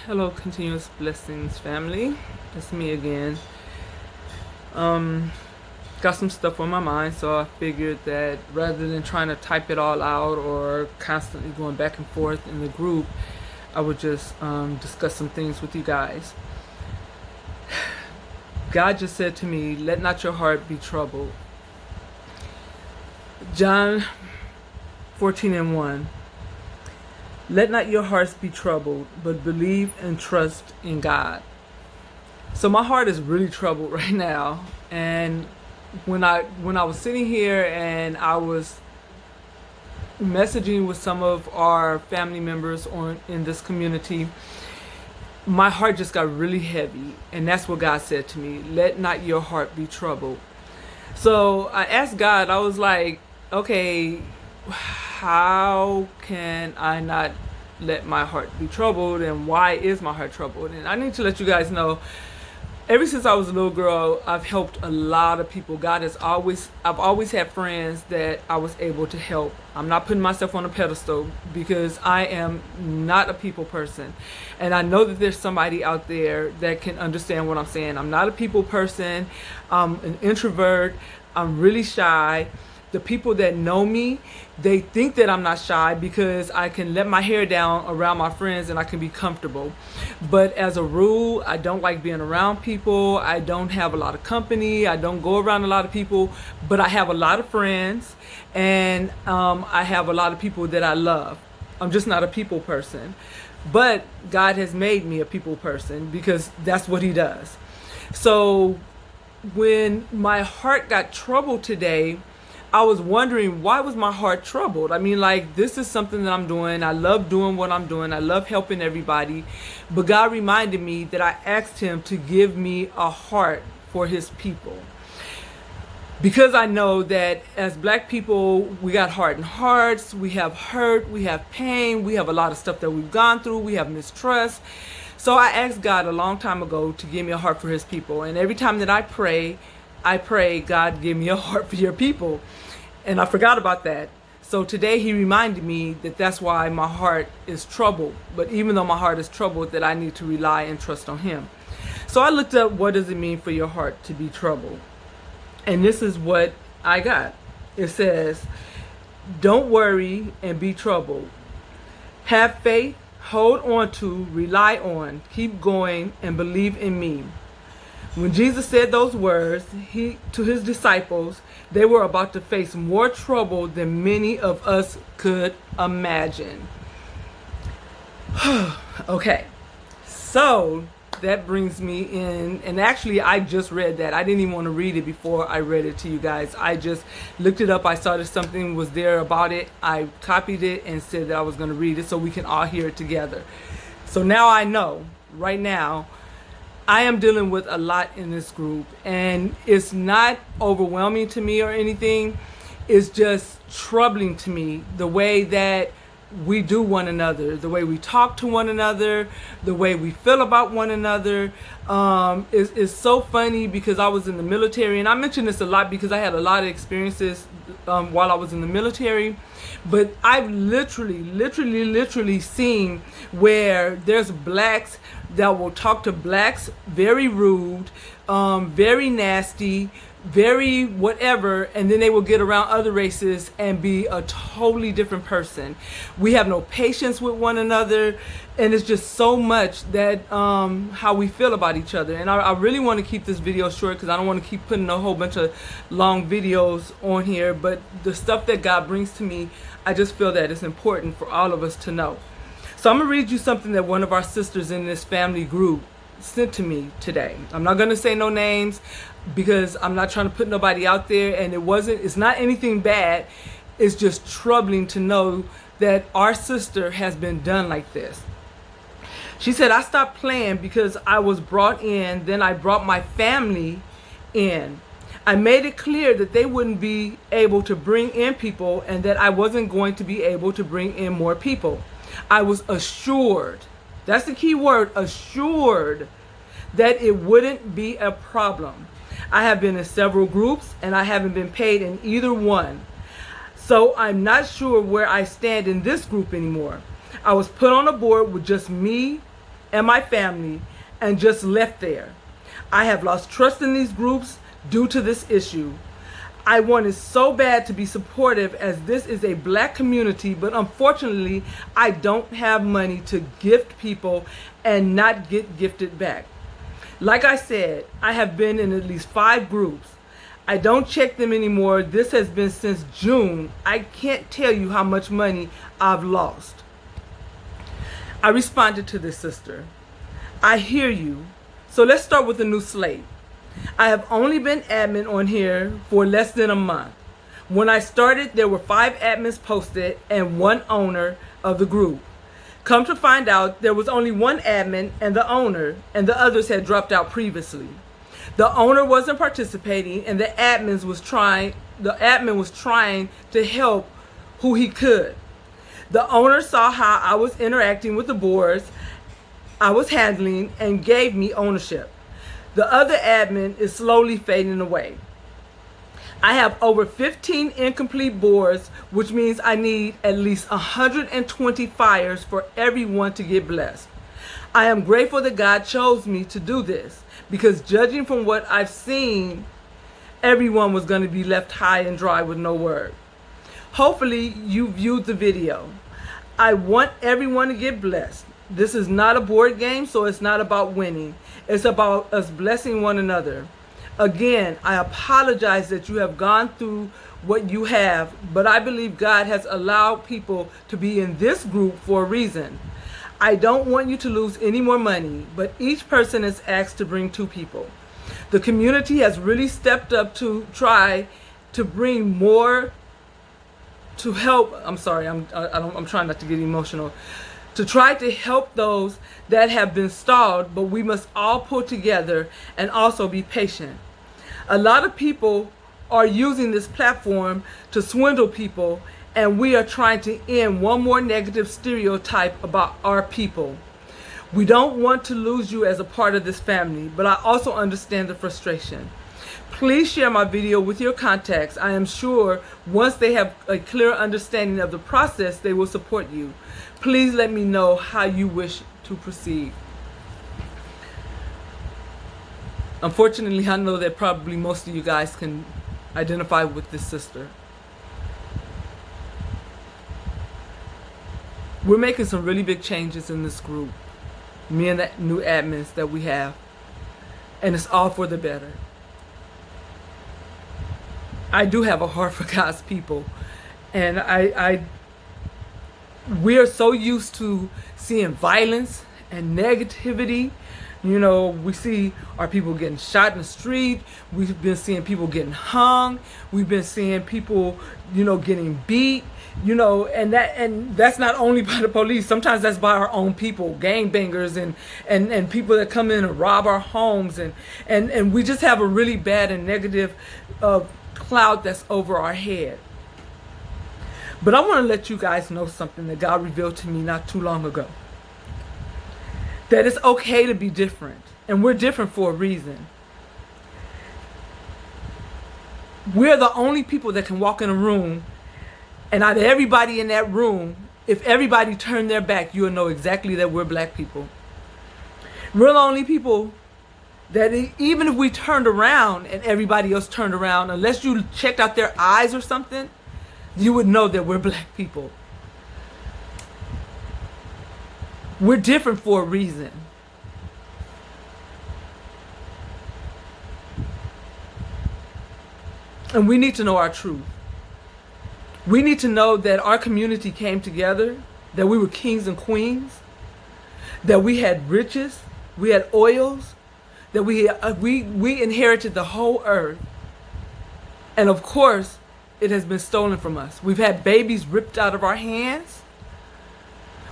Hello, continuous blessings family. It's me again. Got some stuff on my mind, so I figured that rather than trying to type it all out or constantly going back and forth in the group, I would just discuss some things with you guys. God just said to me, "Let not your heart be troubled." John 14:1. Let not your hearts be troubled, but believe and trust in God. So my heart is really troubled right now, and when I was sitting here and I was messaging with some of our family members on in this community, my heart just got really heavy, and that's what God said to me: "Let not your heart be troubled." So I asked God, I was like, "Okay, how can I not let my heart be troubled, and why is my heart troubled?" And I need to let you guys know, ever since I was a little girl, I've helped a lot of people. I've always had friends that I was able to help. I'm not putting myself on a pedestal because I am not a people person. And I know that there's somebody out there that can understand what I'm saying. I'm not a people person. I'm an introvert. I'm really shy. The people that know me, they think that I'm not shy because I can let my hair down around my friends and I can be comfortable. But as a rule, I don't like being around people. I don't have a lot of company. I don't go around a lot of people, but I have a lot of friends, and I have a lot of people that I love. I'm just not a people person. But God has made me a people person because that's what He does. So when my heart got troubled today, I was wondering, why was my heart troubled? I mean, like, this is something that I'm doing. I love doing what I'm doing. I love helping everybody. But God reminded me that I asked Him to give me a heart for His people. Because I know that as Black people, we got hardened hearts, we have hurt, we have pain, we have a lot of stuff that we've gone through, we have mistrust. So I asked God a long time ago to give me a heart for His people. And every time that I pray, "God, give me a heart for your people." And I forgot about that. So today He reminded me that that's why my heart is troubled. But even though my heart is troubled, that I need to rely and trust on Him. So I looked up, what does it mean for your heart to be troubled? And this is what I got. It says, don't worry and be troubled. Have faith, hold on to, rely on, keep going, and believe in me. When Jesus said those words to His disciples, they were about to face more trouble than many of us could imagine. Okay, so that brings me in, and actually I just read that. I didn't even want to read it before I read it to you guys. I just looked it up. I saw that something was there about it. I copied it and said that I was going to read it so we can all hear it together. So now I know, right now, I am dealing with a lot in this group, and it's not overwhelming to me or anything. It's just troubling to me, the way that we do one another, the way we talk to one another, the way we feel about one another. Is so funny because I was in the military, and I mention this a lot because I had a lot of experiences while I was in the military. But I've literally seen where there's Blacks that will talk to Blacks very rude, very nasty, very whatever, and then they will get around other races and be a totally different person. We have no patience with one another, and it's just so much that how we feel about each other. And I really want to keep this video short because I don't want to keep putting a whole bunch of long videos on here, but the stuff that God brings to me, I just feel that it's important for all of us to know. So I'm going to read you something that one of our sisters in this family group sent to me today. I'm not going to say no names because I'm not trying to put nobody out there, and it's not anything bad. It's just troubling to know that our sister has been done like this. She said, "I stopped playing because I was brought in, then I brought my family in. I made it clear that they wouldn't be able to bring in people and that I wasn't going to be able to bring in more people. I was assured," that's the key word, assured, "that it wouldn't be a problem. I have been in several groups and I haven't been paid in either one. So I'm not sure where I stand in this group anymore. I was put on a board with just me and my family and just left there. I have lost trust in these groups due to this issue. I wanted so bad to be supportive as this is a black community, but unfortunately, I don't have money to gift people and not get gifted back. Like I said, I have been in at least 5 groups. I don't check them anymore. This has been since June. I can't tell you how much money I've lost. I responded to this sister. I hear you. So let's start with a new slate. I have only been admin on here for less than a month. When I started, there were 5 admins posted and 1 owner of the group. Come to find out, there was only 1 admin and the owner, and the others had dropped out previously. The owner wasn't participating, and the admin was trying to help who he could. The owner saw how I was interacting with the boards I was handling and gave me ownership. The other admin is slowly fading away. I have over 15 incomplete boards, which means I need at least 120 fires for everyone to get blessed. I am grateful that God chose me to do this, because judging from what I've seen, everyone was going to be left high and dry with no word. Hopefully you viewed the video. I want everyone to get blessed. This is not a board game, so it's not about winning. It's about us blessing one another. Again, I apologize that you have gone through what you have, but I believe God has allowed people to be in this group for a reason. I don't want you to lose any more money, but each person is asked to bring 2 people. The community has really stepped up to try to bring more to help. I'm sorry, I'm trying not to get emotional. To try to help those that have been stalled, but we must all pull together and also be patient. A lot of people are using this platform to swindle people, and we are trying to end one more negative stereotype about our people. We don't want to lose you as a part of this family, but I also understand the frustration. Please share my video with your contacts. I am sure once they have a clear understanding of the process, they will support you. Please let me know how you wish to proceed. Unfortunately, I know that probably most of you guys can identify with this sister. We're making some really big changes in this group, me and the new admins that we have, and it's all for the better. I do have a heart for God's people, and we are so used to seeing violence and negativity. You know, we see our people getting shot in the street. We've been seeing people getting hung. We've been seeing people, getting beat. And that's not only by the police. Sometimes that's by our own people, gangbangers and people that come in and rob our homes, and we just have a really bad and negative cloud that's over our head. But I want to let you guys know something that God revealed to me not too long ago. That it's okay to be different, and we're different for a reason. We're the only people that can walk in a room, and out of everybody in that room, if everybody turned their back, you'll know exactly that we're black people. We're the only people that even if we turned around and everybody else turned around, unless you checked out their eyes or something, you would know that we're black people. We're different for a reason. And we need to know our truth. We need to know that our community came together, that we were kings and queens, that we had riches, we had oils, that we inherited the whole earth. And of course, it has been stolen from us. We've had babies ripped out of our hands.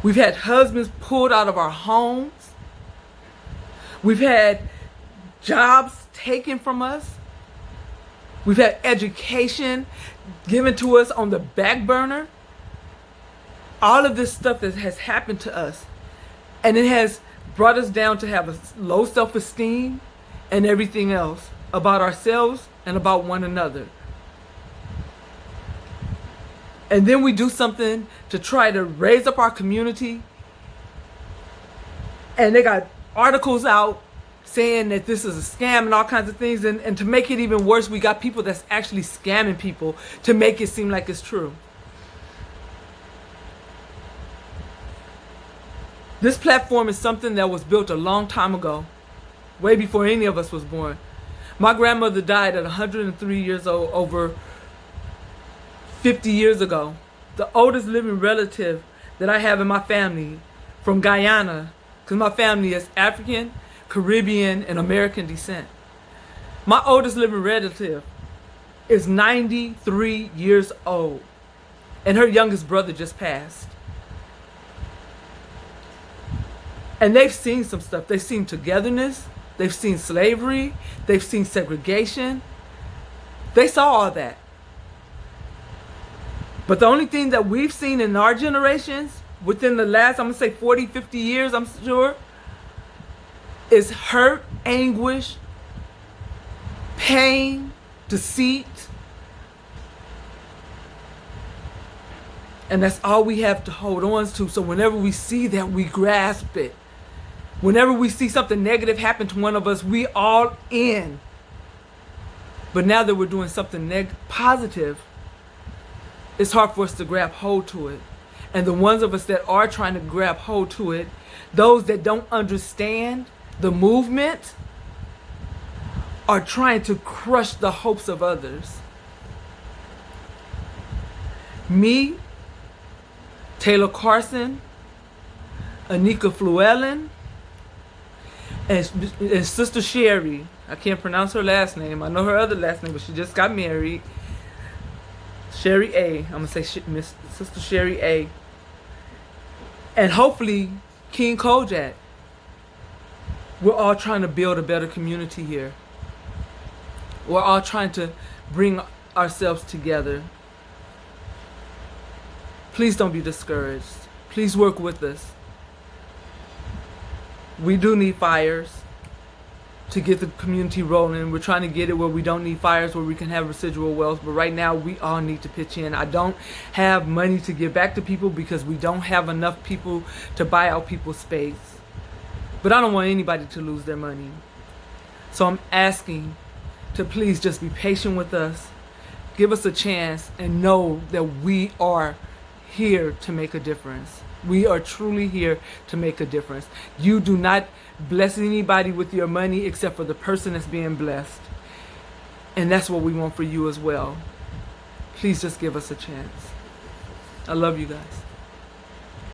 We've had husbands pulled out of our homes. We've had jobs taken from us. We've had education given to us on the back burner. All of this stuff that has happened to us, and it has brought us down to have a low self-esteem and everything else about ourselves and about one another. And then we do something to try to raise up our community, And they got articles out saying that this is a scam and all kinds of things. And to make it even worse, we got people that's actually scamming people to make it seem like it's true. This platform is something that was built a long time ago, way before any of us was born. My grandmother died at 103 years old over 50 years ago. The oldest living relative that I have in my family from Guyana, because my family is African, Caribbean, and American descent. My oldest living relative is 93 years old, and her youngest brother just passed. And they've seen some stuff. They've seen togetherness. They've seen slavery. They've seen segregation. They saw all that. But the only thing that we've seen in our generations, within the last, I'm going to say 40, 50 years, I'm sure, is hurt, anguish, pain, deceit. And that's all we have to hold on to. So whenever we see that, we grasp it. Whenever we see something negative happen to one of us, we all in. But now that we're doing something positive, it's hard for us to grab hold to it. And the ones of us that are trying to grab hold to it, those that don't understand the movement, are trying to crush the hopes of others. Me, Taylor Carson, Anika Fluellen, and Sister Sherry. I can't pronounce her last name. I know her other last name, but she just got married. Sherry A. I'm going to say Miss Sister Sherry A. And hopefully King Kojak. We're all trying to build a better community here. We're all trying to bring ourselves together. Please don't be discouraged. Please work with us. We do need fires to get the community rolling. We're trying to get it where we don't need fires, where we can have residual wealth. But right now, we all need to pitch in. I don't have money to give back to people because we don't have enough people to buy out people's space. But I don't want anybody to lose their money. So I'm asking to please just be patient with us. Give us a chance and know that we are here to make a difference. We are truly here to make a difference. You do not bless anybody with your money except for the person that's being blessed. And that's what we want for you as well. Please just give us a chance. I love you guys.